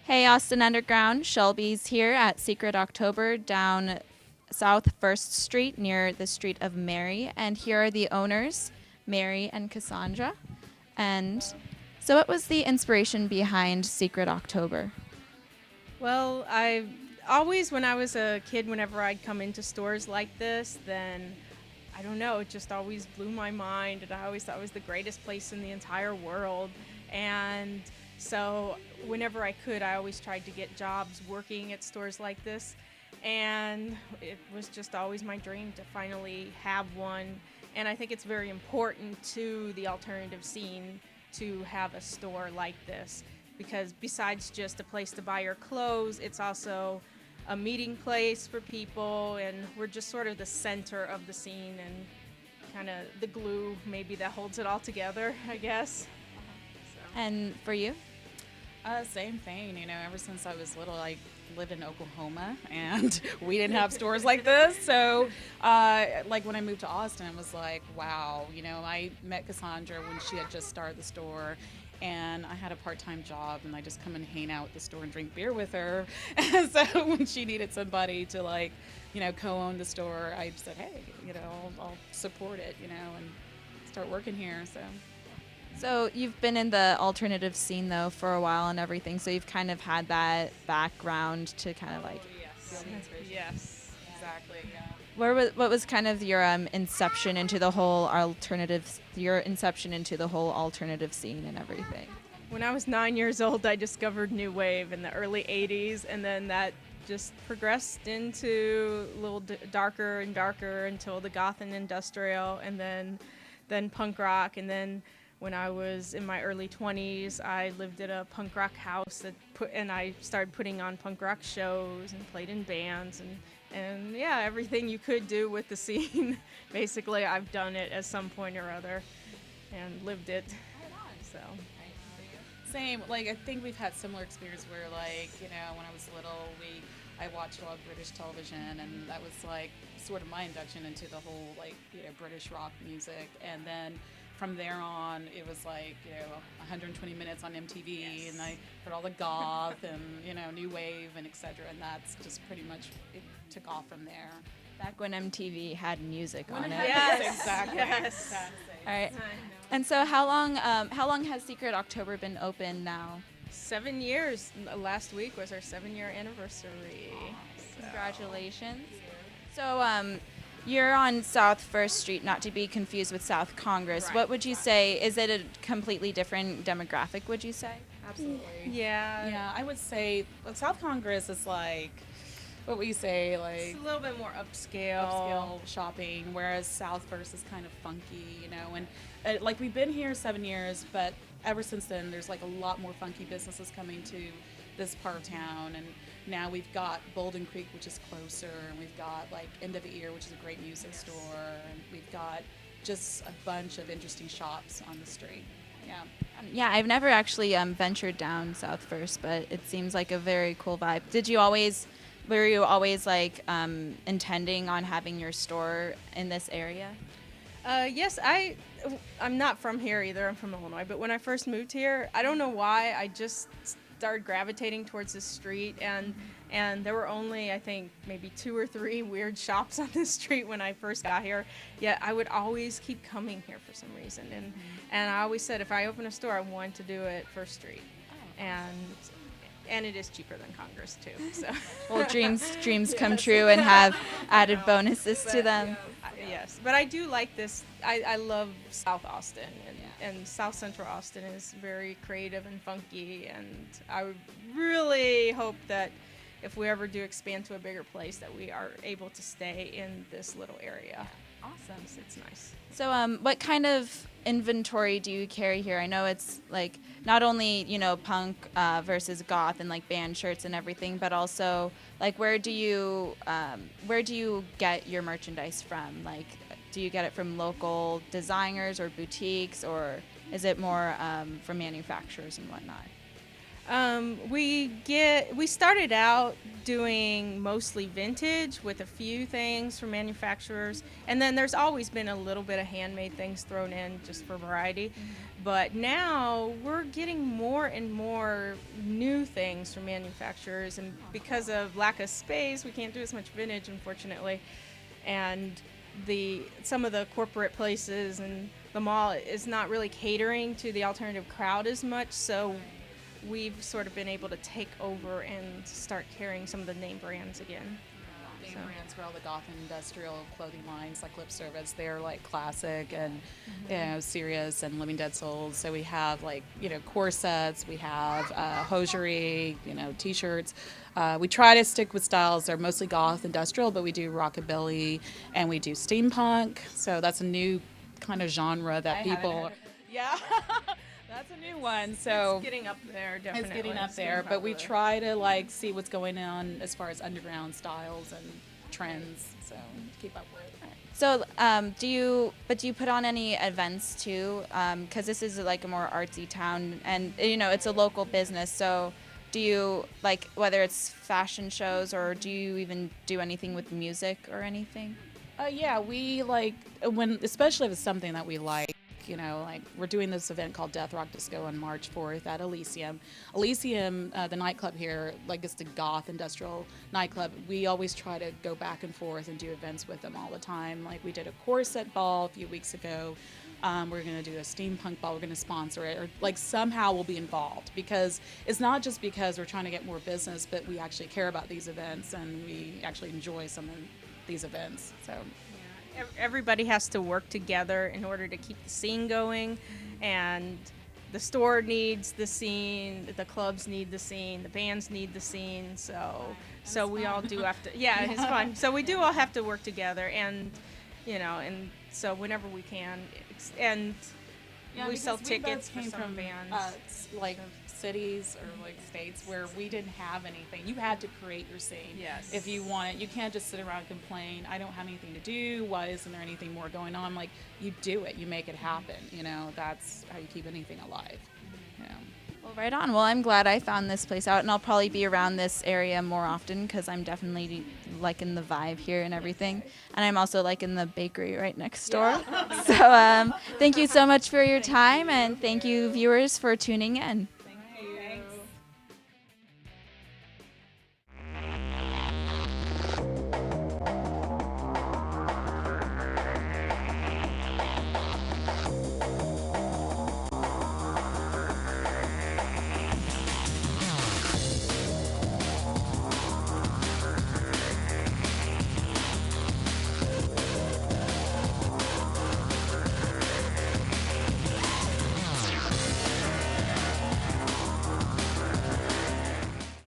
Hey, Austin Underground. Shelby's here at Secret Oktober down South 1st Street near the Street of Mary. And here are the owners, Mary and Cassandra. And so, what was the inspiration behind Secret Oktober? Well, I always, when I was a kid, whenever I'd come into stores like this, then I don't know, it just always blew my mind, and I always thought it was the greatest place in the entire world. And so, whenever I could, I always tried to get jobs working at stores like this. And it was just always my dream to finally have one. And I think it's very important to the alternative scene to have a store like this because besides just a place to buy your clothes, it's also a meeting place for people, and we're just sort of the center of the scene and kind of the glue maybe that holds it all together, I guess. So. And for you? Same thing. Ever since I was little, I lived in Oklahoma, and we didn't have stores like this. So, like when I moved to Austin, it was like, wow. I met Cassandra when she had just started the store, and I had a part-time job, and I just come and hang out at the store and drink beer with her. And so when she needed somebody to co-own the store, I said, hey, I'll support it, and start working here. So, you've been in the alternative scene though for a while and everything, so you've kind of had that background to kind of Yes. Yes. Exactly. Yeah. what was kind of your inception into the whole alternative scene and everything? When I was 9 years old, I discovered New Wave in the early 80s, and then that just progressed into a little darker and darker until the goth and industrial, and then punk rock, and then when I was in my early 20s, I lived at a punk rock house and I started putting on punk rock shows and played in bands and yeah, everything you could do with the scene. Basically, I've done it at some point or other and lived it. So. Same. I think we've had similar experience where, when I was little, I watched a lot of British television, and that was sort of my induction into the whole British rock music, and then from there on, it was 120 minutes on MTV, yes. And I heard all the goth and new wave and etc. And that's just pretty much it took off from there. Back when MTV had music on it. Yes, exactly. Yes. All right. And so, how long has Secret Oktober been open now? 7 years. Last week was our 7-year anniversary. So. Congratulations. So, you're on South 1st Street, not to be confused with South Congress. Right. What would you say? Is it a completely different demographic, would you say? Absolutely. Yeah. Yeah, I would say South Congress is what would you say? It's a little bit more upscale shopping, whereas South First is kind of funky, and we've been here 7 years, but ever since then, there's a lot more funky businesses coming to this part of town, and now we've got Bolden Creek, which is closer, and we've got End of the Ear, which is a great music store, and we've got just a bunch of interesting shops on the street. Yeah. Yeah, I've never actually ventured down South First, but it seems like a very cool vibe. Were you always intending on having your store in this area? Yes, I'm not from here either. I'm from Illinois. But when I first moved here, I don't know why, I just started gravitating towards this street, and there were only, I think, maybe 2 or 3 weird shops on this street when I first got here. Yet I would always keep coming here for some reason, and I always said if I open a store, I want to do it First Street, and it is cheaper than Congress too. So. Well, dreams come true and have added bonuses to them. Yes, but I do like this. I love South Austin, and South Central Austin is very creative and funky, and I would really hope that if we ever do expand to a bigger place that we are able to stay in this little area. Awesome. It's nice. So, what kind of inventory do you carry here? I know it's not only punk versus goth and band shirts and everything, but also where do you get your merchandise from? Do you get it from local designers or boutiques, or is it more from manufacturers and whatnot? We started out doing mostly vintage with a few things from manufacturers, and then there's always been a little bit of handmade things thrown in just for variety. But now we're getting more and more new things from manufacturers, and because of lack of space, we can't do as much vintage, unfortunately. And some of the corporate places and the mall is not really catering to the alternative crowd as much, so we've sort of been able to take over and start carrying some of the name brands again. Name brands for all the goth and industrial clothing lines like Lip Service, they're like classic and you know, serious and Living Dead Souls. So we have like, you know, corsets, we have hosiery, you know, t-shirts. We try to stick with styles that are mostly goth industrial, but we do rockabilly and we do steampunk. So that's a new kind of genre that people, yeah. That's a new one. So It's getting up there, definitely. it's getting up there, but we try to like see what's going on as far as underground styles and trends. So keep up with. So, do you put on any events too? Because this is like a more artsy town, and you know it's a local business. So, do you like whether it's fashion shows or do you even do anything with music or anything? Yeah, we like especially if it's something that we like. You know, like we're doing this event called Death Rock Disco on March 4th at Elysium. Elysium, the nightclub here, like it's the goth industrial nightclub. We always try to go back and forth and do events with them all the time. Like we did a corset ball a few weeks ago. We're going to do a steampunk ball. We're going to sponsor it, or like somehow we'll be involved, because it's not just because we're trying to get more business, but we actually care about these events and we actually enjoy some of these events. So. Everybody has to work together in order to keep the scene going, and the store needs the scene, the clubs need the scene, the bands need the scene. So we all do have to. Yeah, it's fun. So we do all have to work together, and you know, and so whenever we can, and we sell tickets for some bands. Like cities or like states where we didn't have anything. You had to create your scene. Yes. If you want it, you can't just sit around and complain. I don't have anything to do. Why isn't there anything more going on? Like you do it. You make it happen. You know, that's how you keep anything alive. You know. Well, right on. Well, I'm glad I found this place out, and I'll probably be around this area more often because I'm definitely liking the vibe here and everything. And I'm also liking the bakery right next door. So thank you so much for your time, and thank you, viewers, for tuning in.